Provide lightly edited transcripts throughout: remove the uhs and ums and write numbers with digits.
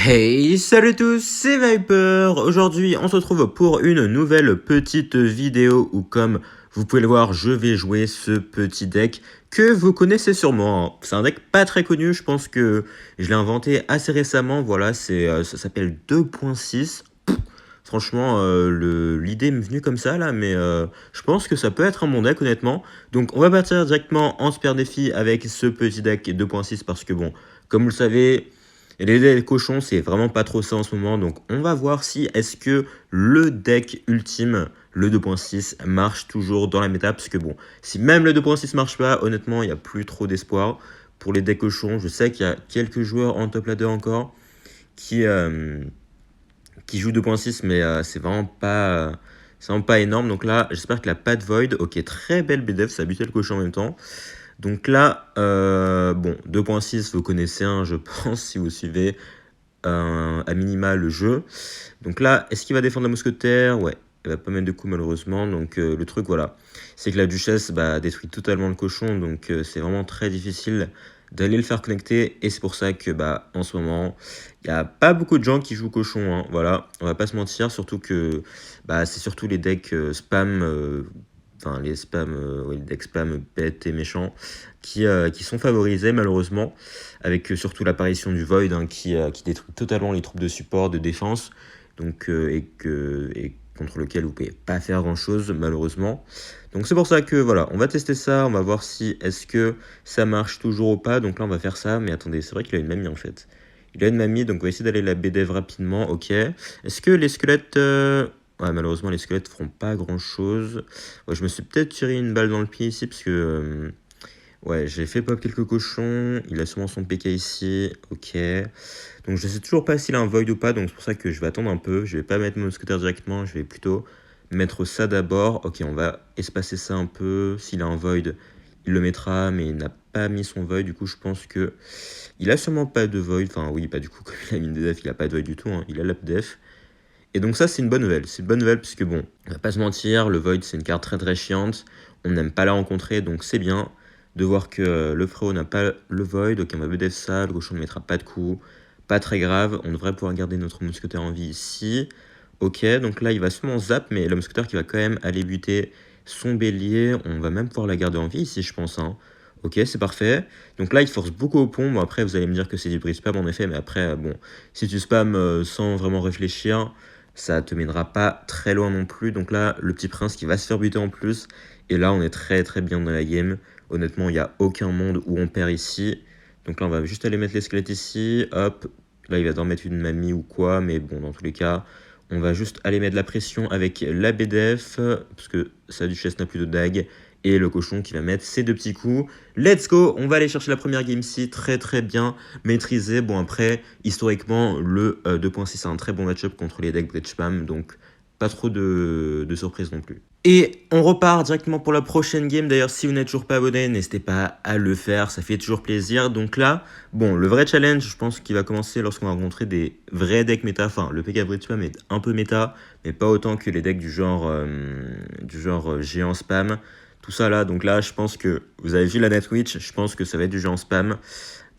Hey, salut tous, c'est Viper. Aujourd'hui, on se retrouve pour une nouvelle petite vidéo où, comme vous pouvez le voir, je vais jouer ce petit deck que vous connaissez sûrement. C'est un deck pas très connu, je pense que je l'ai inventé assez récemment. Voilà, ça s'appelle 2.6. Franchement, l'idée m'est venue comme ça là, mais je pense que ça peut être un bon deck honnêtement. Donc on va partir directement en super défi avec ce petit deck 2.6 parce que bon, comme vous le savez, les decks cochons c'est vraiment pas trop ça en ce moment. Donc on va voir si est-ce que le deck ultime, le 2.6, marche toujours dans la méta. Parce que bon, si même le 2.6 marche pas, honnêtement, il n'y a plus trop d'espoir pour les decks cochons. Je sais qu'il y a quelques joueurs en top ladder encore qui, qui joue 2.6, mais c'est vraiment pas énorme. Donc là, j'espère qu'il a pas de void. Ok, très belle BDF, ça a buté le cochon en même temps. Donc là, bon, 2.6, vous connaissez, hein, je pense, si vous suivez à minima le jeu. Donc là, est-ce qu'il va défendre la mousquetaire? Ouais, elle va pas mettre de coups malheureusement. Donc le truc, voilà, c'est que la duchesse détruit totalement le cochon. Donc c'est vraiment très difficile d'aller le faire connecter. Et c'est pour ça que en ce moment, il n'y a pas beaucoup de gens qui jouent cochon. Hein, voilà, on va pas se mentir. Surtout que c'est surtout les decks spam. Enfin, les decks spam bêtes et méchants qui sont favorisés malheureusement, avec surtout l'apparition du Void hein, qui détruit totalement les troupes de support, de défense, donc, et contre lequel vous pouvez pas faire grand chose malheureusement. Donc c'est pour ça que voilà, on va tester ça, on va voir si est-ce que ça marche toujours ou pas. Donc là on va faire ça, mais attendez, c'est vrai qu'il a une mamie en fait. Il a une mamie, donc on va essayer d'aller la BDV rapidement, ok. Est-ce que les squelettes... Ouais, malheureusement, les squelettes feront pas grand-chose. Ouais, je me suis peut-être tiré une balle dans le pied ici, parce que... ouais, j'ai fait pop quelques cochons. Il a sûrement son PK ici, ok. Donc je sais toujours pas s'il a un void ou pas, donc c'est pour ça que je vais attendre un peu. Je vais pas mettre mon mousquetaire directement, je vais plutôt mettre ça d'abord. Ok, on va espacer ça un peu. S'il a un void, il le mettra, mais il n'a pas mis son void. Du coup, je pense que il a sûrement pas de void. Enfin, oui, pas du coup, comme il a mis une DF, il a pas de void du tout. Hein. Il a la DF. Et donc ça, c'est une bonne nouvelle. C'est une bonne nouvelle puisque bon, on va pas se mentir, le void, c'est une carte très très chiante. On n'aime pas la rencontrer, donc c'est bien de voir que le frérot n'a pas le void. Ok, on va BDF ça, le cochon ne mettra pas de coup. Pas très grave, on devrait pouvoir garder notre mousquetaire en vie ici. Ok, donc là, il va sûrement zap, mais le mousquetaire qui va quand même aller buter son bélier, on va même pouvoir la garder en vie ici, je pense. Hein. Ok, c'est parfait. Donc là, il force beaucoup au pont. Bon, après, vous allez me dire que c'est du bris spam, en effet, mais après, bon, si tu spam sans vraiment réfléchir, ça te mènera pas très loin non plus. Donc là, le petit prince qui va se faire buter en plus. Et là, on est très très bien dans la game. Honnêtement, il n'y a aucun monde où on perd ici. Donc là, on va juste aller mettre les squelettes ici. Hop. Là, il va devoir mettre une mamie ou quoi. Mais bon, dans tous les cas, on va juste aller mettre de la pression avec la BDF. Parce que sa duchesse n'a plus de dague. Et le cochon qui va mettre ses deux petits coups. Let's go. On va aller chercher la première game ici. Très très bien maîtrisé. Bon, après, historiquement, le 2.6 c'est un très bon match-up contre les decks Blade Spam. Donc, pas trop de surprises non plus. Et on repart directement pour la prochaine game. D'ailleurs, si vous n'êtes toujours pas abonné, n'hésitez pas à le faire, ça fait toujours plaisir. Donc là, bon, le vrai challenge, je pense qu'il va commencer lorsqu'on va rencontrer des vrais decks méta. Enfin, le PK Bridge Spam est un peu méta, mais pas autant que les decks du genre géant spam. Tout ça là, donc là, je pense que vous avez vu la Netwitch, je pense que ça va être du géant spam.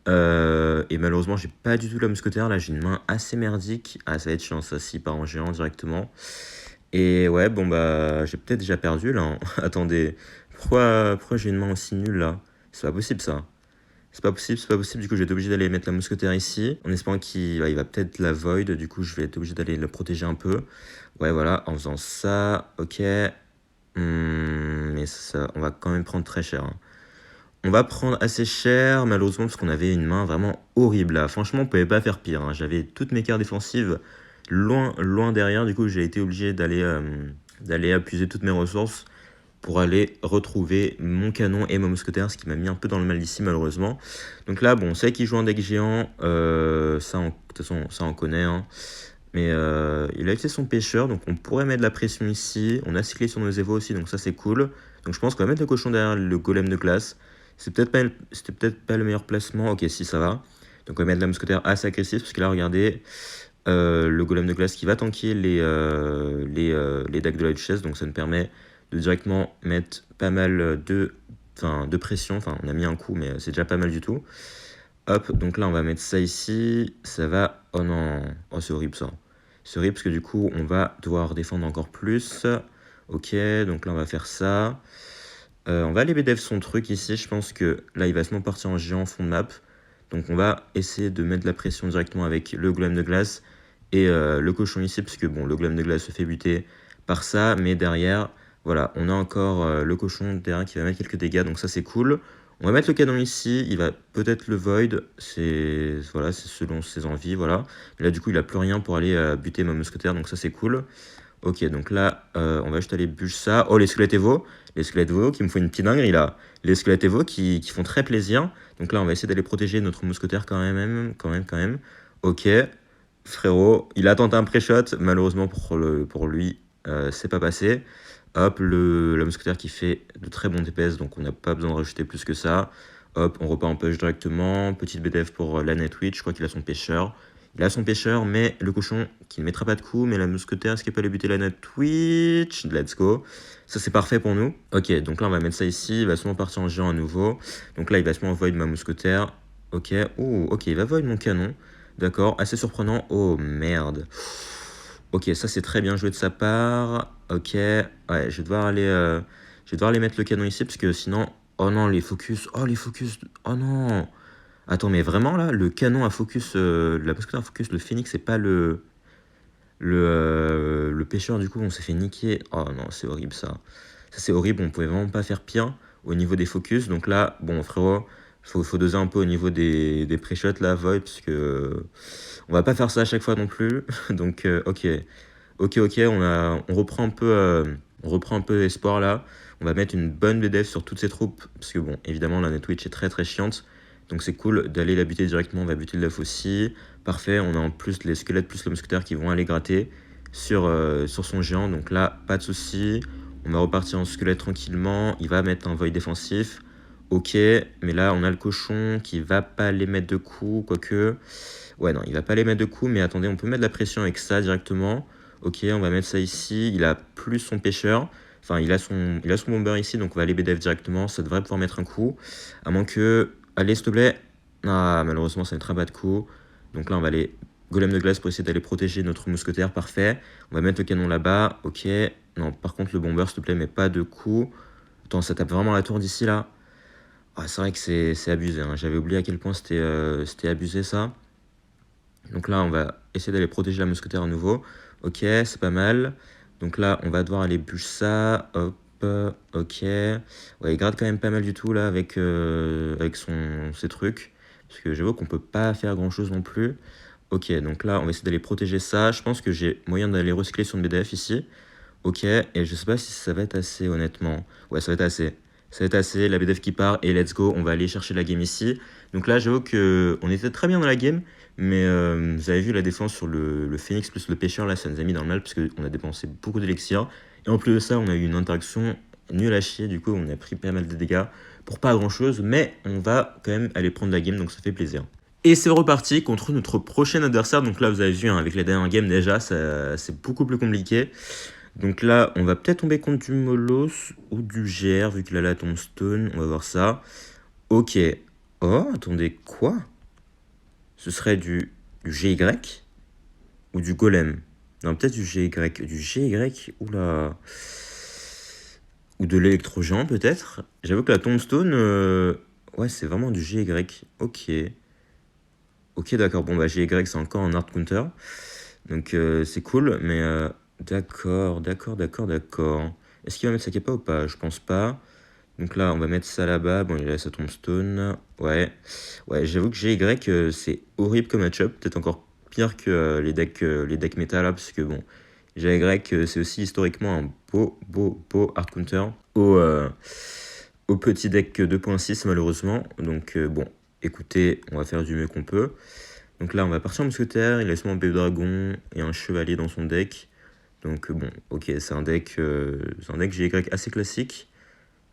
Et malheureusement, j'ai pas du tout la mousquetaire. Là, j'ai une main assez merdique. Ah, ça va être chiant, ça, si part en géant directement. Et ouais, bon, j'ai peut-être déjà perdu là. Hein. Attendez, pourquoi j'ai une main aussi nulle là? C'est pas possible ça. C'est pas possible, c'est pas possible. Du coup, je vais être obligé d'aller mettre la mousquetaire ici. En espérant il va peut-être la void. Du coup, je vais être obligé d'aller le protéger un peu. Ouais, voilà, en faisant ça. Ok. Mais ça, on va quand même prendre très cher. Hein. On va prendre assez cher, malheureusement, parce qu'on avait une main vraiment horrible là. Franchement, on pouvait pas faire pire. Hein. J'avais toutes mes cartes défensives loin, loin derrière. Du coup, j'ai été obligé d'aller appuyer toutes mes ressources pour aller retrouver mon canon et mon mousquetaire, ce qui m'a mis un peu dans le mal ici, malheureusement. Donc là, bon, on sait qu'il joue un deck géant. De toute façon, ça, on connaît. Hein. Mais il a utilisé son pêcheur, donc on pourrait mettre de la pression ici. On a cyclé sur nos évos aussi, donc ça, c'est cool. Donc je pense qu'on va mettre le cochon derrière le golem de glace. C'était peut-être pas le meilleur placement. Ok, si, ça va. Donc on va mettre la mousquetaire assez agressive, parce que là, regardez, le golem de glace qui va tanker les decks de la duchesse. Donc ça nous permet de directement mettre pas mal de pression. Enfin, on a mis un coup, mais c'est déjà pas mal du tout. Hop, donc là, on va mettre ça ici. Ça va... Oh non. Oh, c'est horrible, ça. C'est horrible parce que du coup, on va devoir défendre encore plus. Ok, donc là, on va faire ça. On va aller BDF son truc ici. Je pense que là, il va seulement partir en géant fond de map. Donc, on va essayer de mettre de la pression directement avec le golem de glace et le cochon ici. Parce que, bon, le golem de glace se fait buter par ça. Mais derrière, voilà, on a encore le cochon derrière qui va mettre quelques dégâts. Donc, ça, c'est cool. On va mettre le canon ici, il va peut-être le void, c'est voilà, c'est selon ses envies, voilà. Et là du coup il a plus rien pour aller buter ma mousquetaire, donc ça c'est cool. Ok, donc là on va juste aller bûcher ça. Oh les squelettes Evo, qui me font une petite dinguerie là. Les squelettes Evo qui font très plaisir. Donc là on va essayer d'aller protéger notre mousquetaire quand même. Ok, frérot, il a tenté un pré-shot, malheureusement pour lui c'est pas passé. Hop, la mousquetaire qui fait de très bons DPS, donc on n'a pas besoin de rajouter plus que ça. Hop, on repart en push directement. Petite BDF pour la Netwitch, je crois qu'il a son pêcheur. Il a son pêcheur, mais le cochon qui ne mettra pas de coup, mais la mousquetaire, est-ce qu'il peut aller buter la Netwitch? Let's go. Ça, c'est parfait pour nous. Ok, donc là, on va mettre ça ici. Il va sûrement partir en géant à nouveau. Donc là, il va sûrement void ma mousquetaire. Ok, oh, ok, il va void mon canon. D'accord, assez surprenant. Oh, merde. Ok, ça c'est très bien joué de sa part. Ok, ouais, je vais devoir aller mettre le canon ici parce que sinon, oh non, les focus, oh non. Attends, mais vraiment là, le canon à focus, la mousquetaire à focus, le phoenix, c'est pas le pêcheur du coup, on s'est fait niquer. Oh non, c'est horrible ça. Ça c'est horrible, on pouvait vraiment pas faire pire au niveau des focus. Donc là, bon frérot, faut doser un peu au niveau des pré-shots là, void, parce que on va pas faire ça à chaque fois non plus. Donc ok. Ok, on reprend un peu espoir là. On va mettre une bonne BDF sur toutes ces troupes, parce que bon, évidemment, la Netwitch est très très chiante. Donc c'est cool d'aller la buter directement, on va buter le Duff aussi. Parfait, on a en plus les squelettes plus le mousquetaire qui vont aller gratter sur son géant. Donc là, pas de souci. On va repartir en squelette tranquillement. Il va mettre un void défensif. Ok, mais là, on a le cochon qui va pas les mettre de coups, quoique... Ouais, non, il va pas les mettre de coups, mais attendez, on peut mettre de la pression avec ça directement. Ok, on va mettre ça ici. Il a plus son pêcheur. Enfin, il a son bomber ici, donc on va aller BDF directement. Ça devrait pouvoir mettre un coup. À moins que... Allez, s'il te plaît. Ah, malheureusement, ça ne mettra pas de coup. Donc là, on va aller golem de glace pour essayer d'aller protéger notre mousquetaire. Parfait. On va mettre le canon là-bas. Ok. Non, par contre, le bomber, s'il te plaît, mais pas de coup. Attends, ça tape vraiment la tour d'ici, là. Ah, c'est vrai que c'est abusé, hein. J'avais oublié à quel point c'était abusé, ça. Donc là, on va essayer d'aller protéger la mousquetaire à nouveau. Ok, c'est pas mal. Donc là, on va devoir aller bûcher ça. Hop, ok. Ouais, il gratte quand même pas mal du tout là avec ses trucs. Parce que j'avoue qu'on peut pas faire grand chose non plus. Ok, donc là, on va essayer d'aller protéger ça. Je pense que j'ai moyen d'aller recycler sur une BDF ici. Ok, et je sais pas si ça va être assez, honnêtement. Ouais, ça va être assez. Ça va être assez, la BDF qui part, et let's go, on va aller chercher la game ici. Donc là, j'avoue que on était très bien dans la game, mais vous avez vu la défense sur le Phoenix plus le pêcheur, là, ça nous a mis dans le mal, parce qu'on a dépensé beaucoup d'élixir. Et en plus de ça, on a eu une interaction nulle à chier, du coup, on a pris pas mal de dégâts pour pas grand chose, mais on va quand même aller prendre la game, donc ça fait plaisir. Et c'est reparti contre notre prochain adversaire. Donc là, vous avez vu, hein, avec les dernières games déjà, c'est beaucoup plus compliqué. Donc là, on va peut-être tomber contre du Molos ou du GR, vu qu'il a la tombstone. On va voir ça. Ok. Oh, attendez, quoi? Ce serait du GY ou du Golem? Non, peut-être du GY. Du GY, oula. Ou de l'électro-géant, peut-être? J'avoue que la tombstone, ouais, c'est vraiment du GY. Ok. Ok, d'accord. Bon, bah, GY, c'est encore un hard counter. Donc, c'est cool, mais d'accord. Est-ce qu'il va mettre sa capa ou pas? Je pense pas. Donc là, on va mettre ça là-bas. Bon, il a sa tombstone. Ouais, j'avoue que GY, c'est horrible comme match-up. Peut-être encore pire que les decks méta là, parce que bon, GY, c'est aussi historiquement un beau hard counter au petit deck 2.6 malheureusement. Donc bon, écoutez, on va faire du mieux qu'on peut. Donc là, on va partir en mousquetaire. Il a seulement un bébé dragon et un chevalier dans son deck. Donc bon, ok, c'est un deck GY assez classique.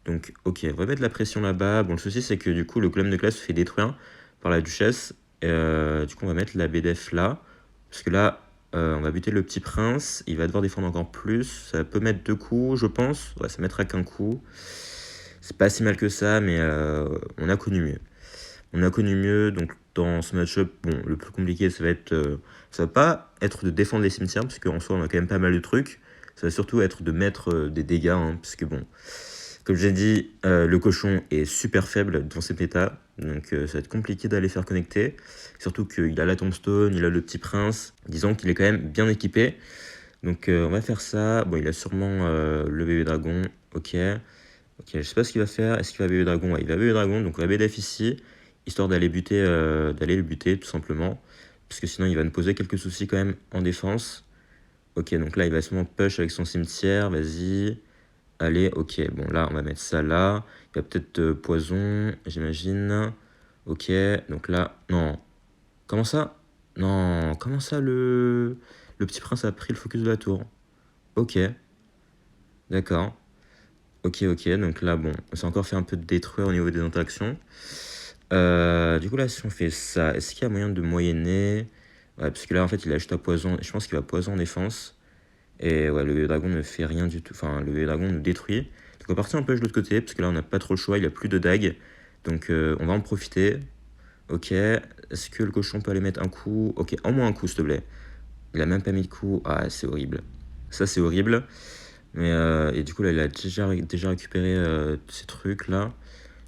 Donc ok, on va mettre de la pression là-bas. Bon, le souci, c'est que du coup, le golem de glace se fait détruire par la duchesse. Du coup, on va mettre la BDF là. Parce que là, on va buter le petit prince. Il va devoir défendre encore plus. Ça peut mettre 2 coups, je pense. Ouais, ça mettra qu'un coup. C'est pas si mal que ça, mais on a connu mieux. On a connu mieux, donc dans ce match-up, bon, le plus compliqué, ça va pas être de défendre les cimetières, parce qu'en soi, on a quand même pas mal de trucs. Ça va surtout être de mettre des dégâts, hein, parce que bon, comme j'ai dit, le cochon est super faible dans cette méta, donc ça va être compliqué d'aller faire connecter. Surtout qu'il a la tombstone, il a le petit prince, disons qu'il est quand même bien équipé. Donc on va faire ça. Bon, il a sûrement le bébé dragon, ok. Ok, je sais pas ce qu'il va faire. Est-ce qu'il va bébé dragon? Ouais, il va bébé dragon, donc on va BDF ici, histoire d'aller le buter tout simplement. Parce que sinon il va nous poser quelques soucis quand même en défense. Ok, donc là il va sûrement push avec son cimetière, vas-y. Allez, ok, bon là on va mettre ça là. Il va peut-être poison, j'imagine. Ok, donc là, non. Comment ça? Non, comment ça le petit prince a pris le focus de la tour? Ok, d'accord. Ok, ok, donc là, bon, on s'est encore fait un peu de détruire au niveau des interactions. Du coup, là, si on fait ça, est-ce qu'il y a moyen de moyenner? Ouais, parce que là, en fait, il a juste à poison. Je pense qu'il va poison en défense. Et ouais, le dragon ne fait rien du tout. Enfin, le dragon nous détruit. Donc, on va partir un peu de l'autre côté, parce que là, on n'a pas trop le choix. Il n'y a plus de dagues. Donc, on va en profiter. Ok, est-ce que le cochon peut aller mettre un coup? Ok, en moins un coup, s'il te plaît. Il a même pas mis de coup. Ah, c'est horrible. Ça, c'est horrible. Mais, et du coup, là, il a déjà récupéré ces trucs-là.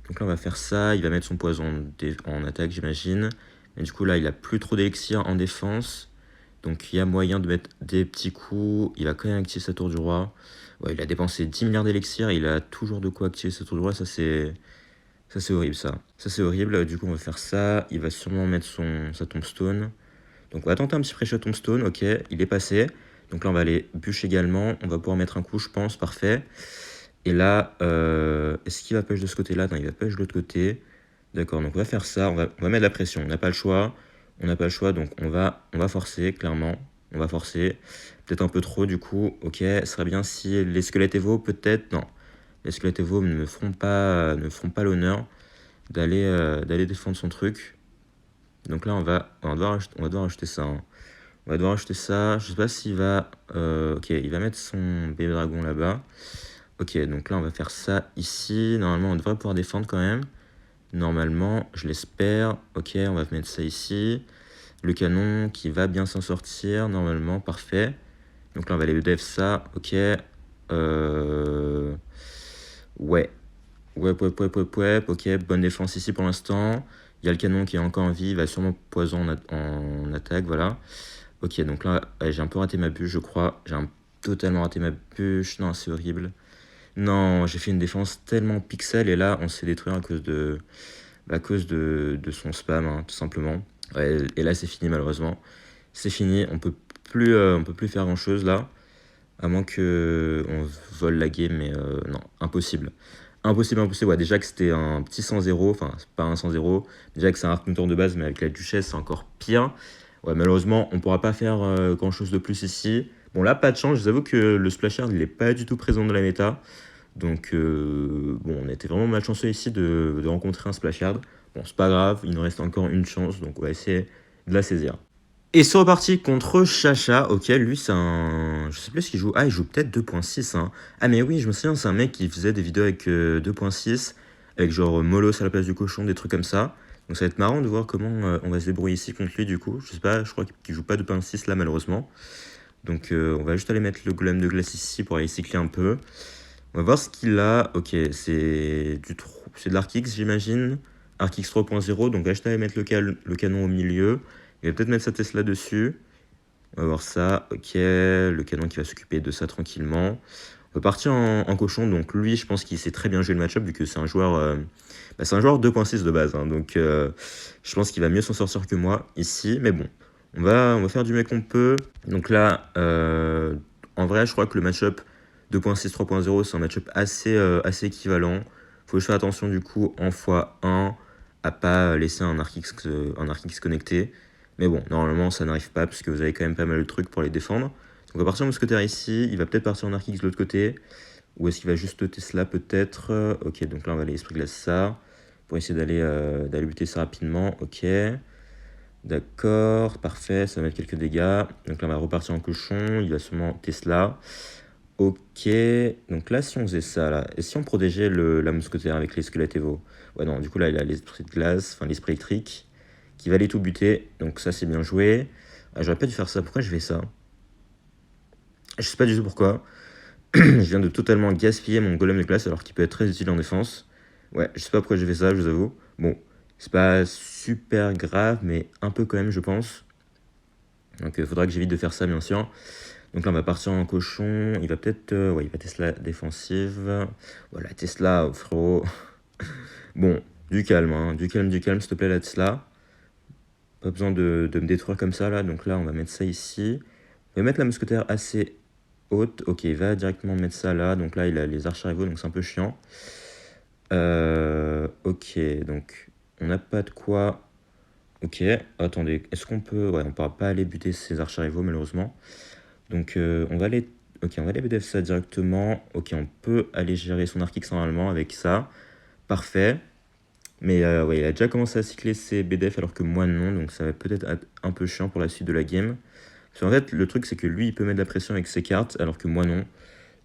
Donc là, on va faire ça. Il va mettre son poison en attaque, j'imagine. Mais du coup, là, il a plus trop d'élixir en défense. Donc, il y a moyen de mettre des petits coups. Il va quand même activer sa tour du roi. Ouais, il a dépensé 10 milliards d'élixirs. Il a toujours de quoi activer sa tour du roi. Ça, c'est horrible, ça. Ça, c'est horrible. Du coup, on va faire ça. Il va sûrement mettre sa tombstone. Donc, on va tenter un petit pré-shot tombstone. Ok, il est passé. Donc là, on va aller bûche également. On va pouvoir mettre un coup, je pense. Parfait. Et là, est-ce qu'il va push de ce côté-là? Non, il va push de l'autre côté. D'accord, donc on va faire ça. On va mettre de la pression. On n'a pas le choix. On n'a pas le choix, donc on va forcer, clairement. On va forcer. Peut-être un peu trop, du coup. Ok, ce serait bien si les squelettes Evo, peut-être. Non, les squelettes Evo ne feront pas l'honneur d'aller défendre son truc. Donc là, on va devoir acheter ça, hein. On va devoir acheter ça. Je sais pas s'il va... ok, il va mettre son bébé dragon là-bas. Ok, donc là, on va faire ça ici. Normalement, on devrait pouvoir défendre quand même. Normalement, je l'espère. Ok, on va mettre ça ici. Le canon qui va bien s'en sortir. Normalement, parfait. Donc là, on va aller def ça. Ok. Ouais. Ouais. Ok, bonne défense ici pour l'instant. Il y a le canon qui est encore en vie. Il va sûrement poison en attaque, voilà. Ok, donc là, j'ai un peu raté ma bûche, je crois. Totalement raté ma bûche. Non, c'est horrible. Non, j'ai fait une défense tellement pixel et là, on s'est détruit à cause de son spam, hein, tout simplement. Ouais, et là, c'est fini malheureusement. C'est fini, on peut plus faire grand-chose là, à moins que on vole la game, mais non, impossible. Impossible. Ouais, déjà que c'était un petit 100-0, enfin, c'est pas un 100-0, déjà que c'est un tour de base, mais avec la duchesse, c'est encore pire. Ouais, malheureusement, on pourra pas faire grand-chose de plus ici. Bon, là, pas de chance, je vous avoue que le splasher, il est pas du tout présent dans la méta. Donc, bon, on était vraiment malchanceux ici de rencontrer un splashard. Bon, c'est pas grave, il nous reste encore une chance, donc on va essayer de la saisir. Et c'est reparti contre Chacha. Ok, lui, c'est un... Je sais plus ce qu'il joue. Ah, il joue peut-être 2.6, hein. Ah, mais oui, je me souviens, c'est un mec qui faisait des vidéos avec 2.6, avec genre Molos à la place du cochon, des trucs comme ça. Donc ça va être marrant de voir comment on va se débrouiller ici contre lui, du coup. Je sais pas, je crois qu'il joue pas 2.6 là, malheureusement. Donc on va juste aller mettre le golem de glace ici pour aller cycler un peu. On va voir ce qu'il a. Ok, c'est de l'Arkix, j'imagine. Arkix 3.0. Donc, je vais mettre le canon au milieu. Il va peut-être mettre sa Tesla dessus. On va voir ça. Ok, le canon qui va s'occuper de ça tranquillement. On va partir en cochon. Donc, lui, je pense qu'il sait très bien jouer le match-up vu que c'est un joueur, c'est un joueur 2.6 de base, hein. Donc, je pense qu'il va mieux s'en sortir que moi ici. Mais bon, on va faire du mieux qu'on peut. Donc là, en vrai, je crois que le match-up 2.6, 3.0, c'est un match-up assez équivalent. Faut que je fasse attention du coup en x1 à pas laisser un Archix connecté. Mais bon, normalement ça n'arrive pas parce que vous avez quand même pas mal de trucs pour les défendre. Donc on va partir en mousquetaire ici, il va peut-être partir en Archix de l'autre côté. Ou est-ce qu'il va juste Tesla peut-être? Ok, donc là on va aller esprit glace ça. Pour essayer d'aller buter ça rapidement. Ok. D'accord, parfait, ça va mettre quelques dégâts. Donc là on va repartir en cochon, il va sûrement Tesla. Ok, donc là, si on faisait ça, là, et si on protégeait la mousquetaire avec les squelettes Evo? Ouais, non, du coup, là, il a l'esprit de glace, enfin, l'esprit électrique, qui va aller tout buter, donc ça, c'est bien joué. Ah, j'aurais pas dû faire ça, pourquoi je fais ça? Je sais pas du tout pourquoi. Je viens de totalement gaspiller mon golem de glace, alors qu'il peut être très utile en défense. Ouais, je sais pas pourquoi j'ai fait ça, je vous avoue. Bon, c'est pas super grave, mais un peu quand même, je pense. Donc, il faudra que j'évite de faire ça, bien sûr. Donc là, on va partir en cochon. Il va peut-être... ouais, il va Tesla défensive. Voilà, Tesla, oh, frérot. Bon, du calme, hein. Du calme, s'il te plaît, la Tesla. Pas besoin de me détruire comme ça, là. Donc là, on va mettre ça ici. On va mettre la mousquetaire assez haute. Ok, il va directement mettre ça là. Donc là, il a les archers rivaux, donc c'est un peu chiant. Ok, donc on n'a pas de quoi... Ok, attendez, est-ce qu'on peut... Ouais, on ne pourra pas aller buter ces archers rivaux, malheureusement. Donc on va aller... Ok, on va aller BDF ça directement. Ok, on peut aller gérer son arc X normalement avec ça. Parfait. Mais ouais, il a déjà commencé à cycler ses BDF alors que moi non. Donc ça va peut-être être un peu chiant pour la suite de la game. Parce qu'en fait, le truc c'est que lui, il peut mettre de la pression avec ses cartes alors que moi non.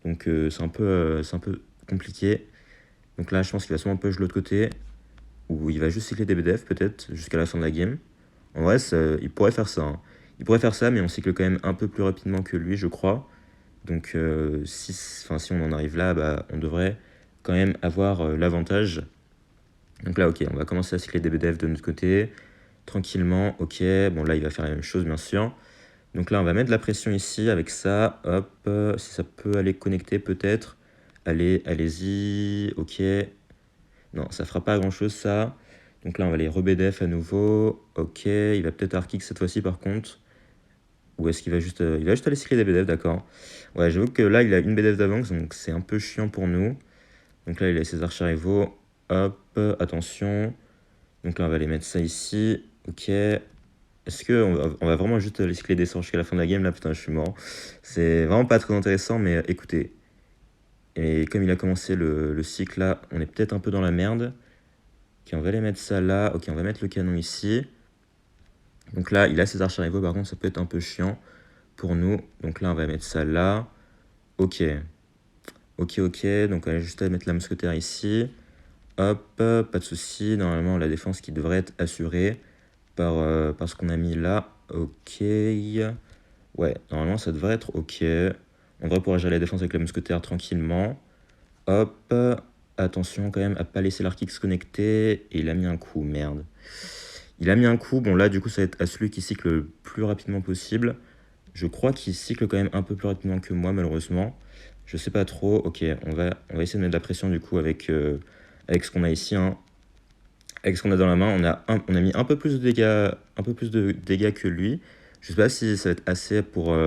Donc c'est un peu compliqué. Donc là, je pense qu'il va sûrement push de l'autre côté. Ou il va juste cycler des BDF peut-être jusqu'à la fin de la game. En vrai, il pourrait faire ça. Hein. Il pourrait faire ça, mais on cycle quand même un peu plus rapidement que lui, je crois. Donc si on en arrive là, bah, on devrait quand même avoir l'avantage. Donc là, ok, on va commencer à cycler des BDF de notre côté. Tranquillement, ok. Bon, là, il va faire la même chose, bien sûr. Donc là, on va mettre de la pression ici avec ça. Hop, si ça peut aller connecter peut-être. Allez, allez-y. Ok. Non, ça fera pas grand-chose, ça. Donc là, on va aller re-BDF à nouveau. Ok, il va peut-être arc X cette fois-ci, par contre. Ou est-ce qu'il va juste... il va juste aller cycler des BDF, d'accord. Ouais, j'avoue que là, il a une BDF d'avance, donc c'est un peu chiant pour nous. Donc là, il a ses archers rivaux. Hop, attention. Donc là, on va aller mettre ça ici. Ok. Est-ce qu'on va vraiment juste aller cycler des sorts jusqu'à la fin de la game? Là, putain, je suis mort. C'est vraiment pas très intéressant, mais écoutez. Et comme il a commencé le cycle là, on est peut-être un peu dans la merde. Ok, on va aller mettre ça là. Ok, on va mettre le canon ici. Donc là, il a ses archers rivaux, par contre, ça peut être un peu chiant pour nous. Donc là, on va mettre ça là. Ok. Ok, ok. Donc on va juste mettre la mousquetaire ici. Hop, pas de souci. Normalement, la défense qui devrait être assurée par ce qu'on a mis là. Ok. Ouais, normalement, ça devrait être ok. On devrait pouvoir gérer la défense avec la mousquetaire tranquillement. Hop. Attention quand même à pas laisser l'arc X connecté. Et il a mis un coup, merde. Il a mis un coup. Bon, là, du coup, ça va être à celui qui cycle le plus rapidement possible. Je crois qu'il cycle quand même un peu plus rapidement que moi, malheureusement. Je sais pas trop. Ok, on va essayer de mettre de la pression, du coup, avec ce qu'on a ici. Hein. Avec ce qu'on a dans la main, on a mis un peu plus de dégâts que lui. Je sais pas si ça va être assez pour...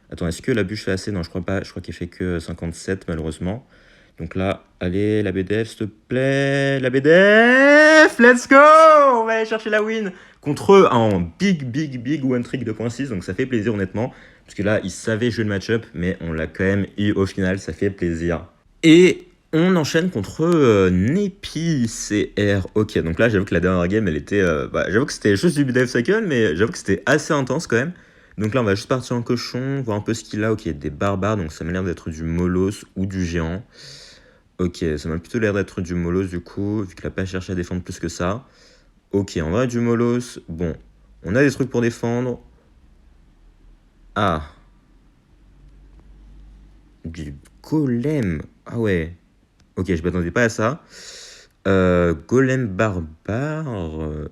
Attends, est-ce que la bûche fait assez? Non, je crois pas. Je crois qu'il fait que 57, malheureusement. Donc là, allez, la BDF, s'il te plaît. La BDF, let's go! On va aller chercher la win contre eux en big one trick 2.6. Donc ça fait plaisir, honnêtement. Parce que là, ils savaient jouer le match-up, mais on l'a quand même eu au final. Ça fait plaisir. Et on enchaîne contre Nepi CR. Ok, donc là, j'avoue que la dernière game, elle était... j'avoue que c'était juste du BDF cycle, mais j'avoue que c'était assez intense quand même. Donc là, on va juste partir en cochon, voir un peu ce qu'il a. Ok, des barbares, donc ça m'a l'air d'être du Molos ou du géant. Ok, ça m'a plutôt l'air d'être du Molos du coup, vu qu'il a pas cherché à défendre plus que ça. Ok, on va du Molos. Bon, on a des trucs pour défendre. Ah. Du golem. Ah ouais. Ok, je m'attendais pas à ça. Golem barbare.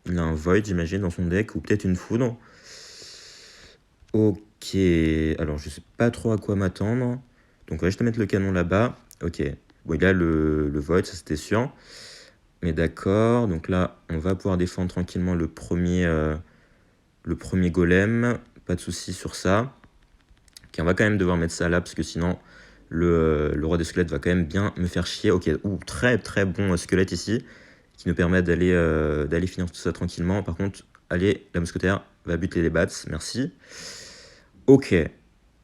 Il a un void, j'imagine, dans son deck, ou peut-être une foudre. Ok, alors je sais pas trop à quoi m'attendre. Donc on va juste mettre le canon là-bas. Ok, bon, il a le void, ça c'était sûr. Mais d'accord, donc là, on va pouvoir défendre tranquillement le premier golem. Pas de souci sur ça. Ok, on va quand même devoir mettre ça là, parce que sinon, le roi des squelettes va quand même bien me faire chier. Ok, très très bon squelette ici, qui nous permet d'aller finir tout ça tranquillement. Par contre, allez, la mousquetaire va buter les bats, merci. Ok.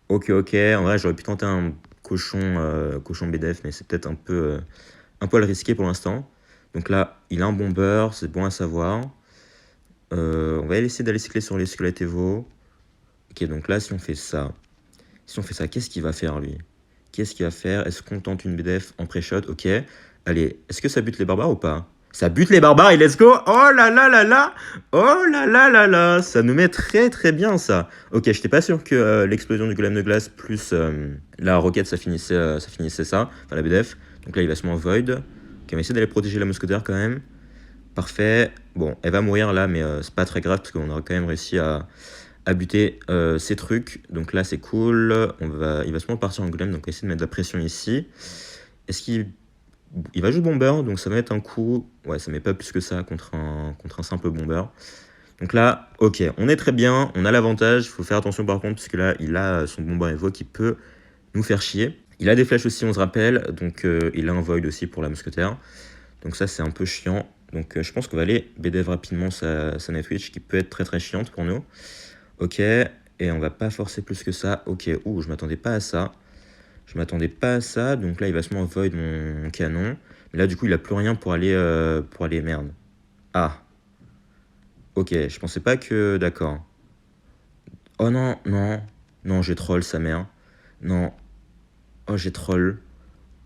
En vrai, j'aurais pu tenter un cochon BDF, mais c'est peut-être un poil risqué pour l'instant. Donc là, il a un bomber, c'est bon à savoir. On va essayer d'aller cycler sur les squelettes Evo. Ok, donc là, si on fait ça, Si on fait ça, qu'est-ce qu'il va faire, lui? Qu'est-ce qu'il va faire? Est-ce qu'on tente une BDF en pré-shot? Ok. Allez, est-ce que ça bute les barbares ou pas? Ça bute les barbares et let's go! Oh là là là là! Oh là là là là! Ça nous met très très bien ça. Ok, j'étais pas sûr que l'explosion du golem de glace plus la roquette ça finissait ça. Enfin la BDF. Donc là il va se mettre en void. Ok, on va essayer d'aller protéger la mousquetaire quand même. Parfait. Bon, elle va mourir là, mais c'est pas très grave parce qu'on aura quand même réussi à buter ces trucs. Donc là c'est cool. Il va se partir en golem, donc on va essayer de mettre de la pression ici. Est-ce qu'il va jouer bomber, donc ça va être un coup. Ouais, ça met pas plus que ça contre un simple bomber. Donc là, ok, on est très bien, on a l'avantage. Il faut faire attention par contre, puisque là, il a son bomber Evo qui peut nous faire chier. Il a des flèches aussi, on se rappelle. Donc il a un void aussi pour la mousquetaire. Donc ça, c'est un peu chiant. Donc je pense qu'on va aller BDF rapidement sa Nightwitch, qui peut être très très chiante pour nous. Ok, et on va pas forcer plus que ça. Ok, ouh, je m'attendais pas à ça. Je m'attendais pas à ça, donc là il va se mettre en void mon canon. Mais là du coup il a plus rien pour aller merde. Ah. Ok, je pensais pas que... D'accord. Oh non, non. Non, j'ai troll sa mère. Non. Oh j'ai troll.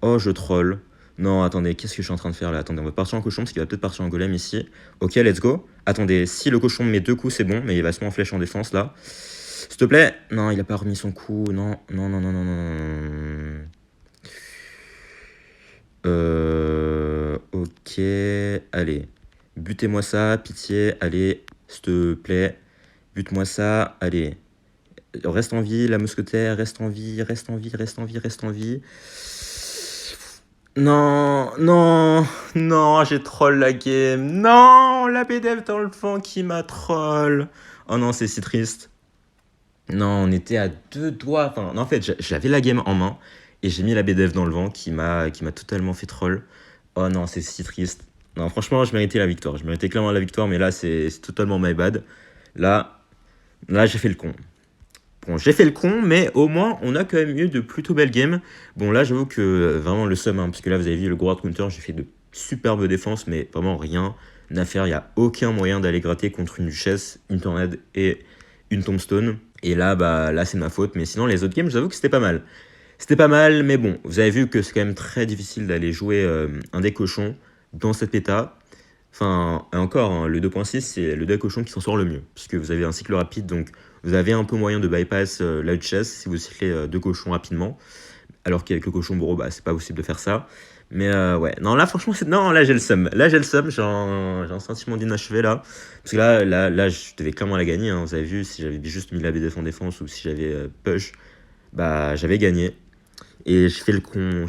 Oh je troll. Non, attendez, qu'est-ce que je suis en train de faire là? Attendez, on va partir en cochon parce qu'il va peut-être partir en golem ici. Ok, let's go. Attendez, si le cochon me met 2 coups c'est bon, mais il va se mettre en flèche en défense là. S'il te plaît. Non, il a pas remis son coup. Non, non, non, non, non, non. Ok, allez. Butez-moi ça, pitié, allez, s'il te plaît. Bute-moi ça, allez. Reste en vie, la mousquetaire, reste en vie, reste en vie, reste en vie, reste en vie. Non, non, non, j'ai troll la game. Non, la BDF dans le vent qui m'a troll. Oh non, c'est si triste. Non, on était à 2 doigts. Enfin, non, en fait, j'avais la game en main et j'ai mis la BDF dans le vent qui m'a totalement fait troll. Oh non, c'est si triste. Non, franchement, je méritais la victoire. Je méritais clairement la victoire, mais là, c'est totalement my bad. Là, j'ai fait le con. Bon, j'ai fait le con, mais au moins, on a quand même eu de plutôt belles games. Bon, là, j'avoue que vraiment le seum, hein, parce que là, vous avez vu le gros hard counter, j'ai fait de superbes défenses, mais vraiment rien à faire. Il n'y a aucun moyen d'aller gratter contre une duchesse, une tornade et une tombstone. Et là, bah, là, c'est de ma faute. Mais sinon, les autres games, j'avoue que c'était pas mal. C'était pas mal, mais bon, vous avez vu que c'est quand même très difficile d'aller jouer un deck cochon dans cette péta. Enfin, et encore, hein, le 2.6, c'est le deck cochon qui s'en sort le mieux. Puisque vous avez un cycle rapide, donc vous avez un peu moyen de bypass la duchesse si vous cyclez 2 cochons rapidement. Alors qu'avec le cochon bourreau, bah, c'est pas possible de faire ça. Mais ouais, non, là, franchement, non, là, j'ai le seum. Là, j'ai le seum, j'ai un sentiment d'inachevé, là. Parce que là, je devais clairement la gagner, hein. Vous avez vu, si j'avais juste mis la BDF en défense ou si j'avais push, bah, j'avais gagné. Et j'ai fait le con.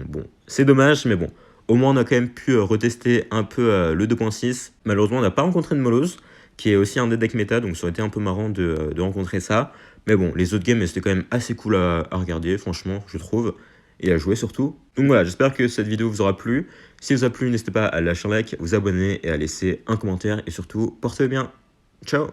Bon, c'est dommage, mais bon. Au moins, on a quand même pu retester un peu le 2.6. Malheureusement, on n'a pas rencontré de Molos, qui est aussi un des decks méta, donc ça aurait été un peu marrant de rencontrer ça. Mais bon, les autres games, c'était quand même assez cool à regarder, franchement, je trouve, et à jouer surtout. Donc voilà, j'espère que cette vidéo vous aura plu. Si elle vous a plu, n'hésitez pas à lâcher un like, vous abonner et à laisser un commentaire, et surtout, portez-vous bien. Ciao!